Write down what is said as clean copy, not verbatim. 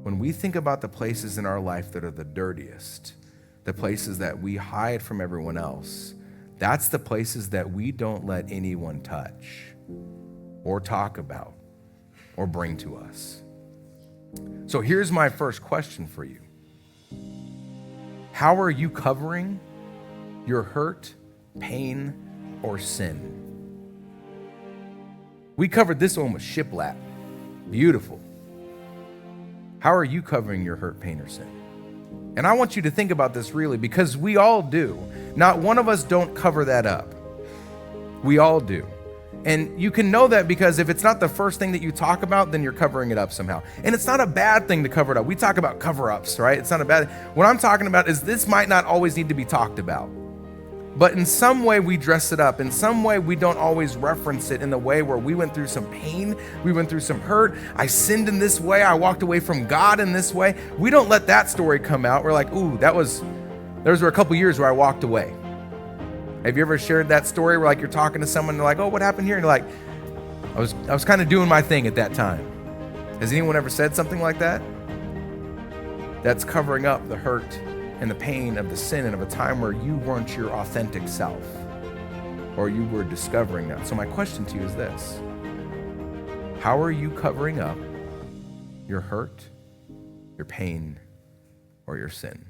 when we think about the places in our life that are the dirtiest, the places that we hide from everyone else, that's the places that we don't let anyone touch or talk about or bring to us. So here's my first question for you. How are you covering your hurt, pain, or sin? We covered this one with shiplap. Beautiful. How are you covering your hurt, pain, or sin? And I want you to think about this really, because we all do. Not one of us don't cover that up. We all do. And you can know that because if it's not the first thing that you talk about, then you're covering it up somehow. And it's not a bad thing to cover it up. We talk about cover-ups, right? It's not a bad. What I'm talking about is this might not always need to be talked about. But in some way we dress it up. In some way we don't always reference it in the way where we went through some pain, we went through some hurt, I sinned in this way, I walked away from God in this way. We don't let that story come out. We're like, ooh, those were a couple years where I walked away. Have you ever shared that story where like you're talking to someone and they're like, oh, what happened here? And you're like, I was kind of doing my thing at that time. Has anyone ever said something like that? That's covering up the hurt and the pain of the sin and of a time where you weren't your authentic self or you were discovering that. So my question to you is this: how are you covering up your hurt, your pain, or your sin?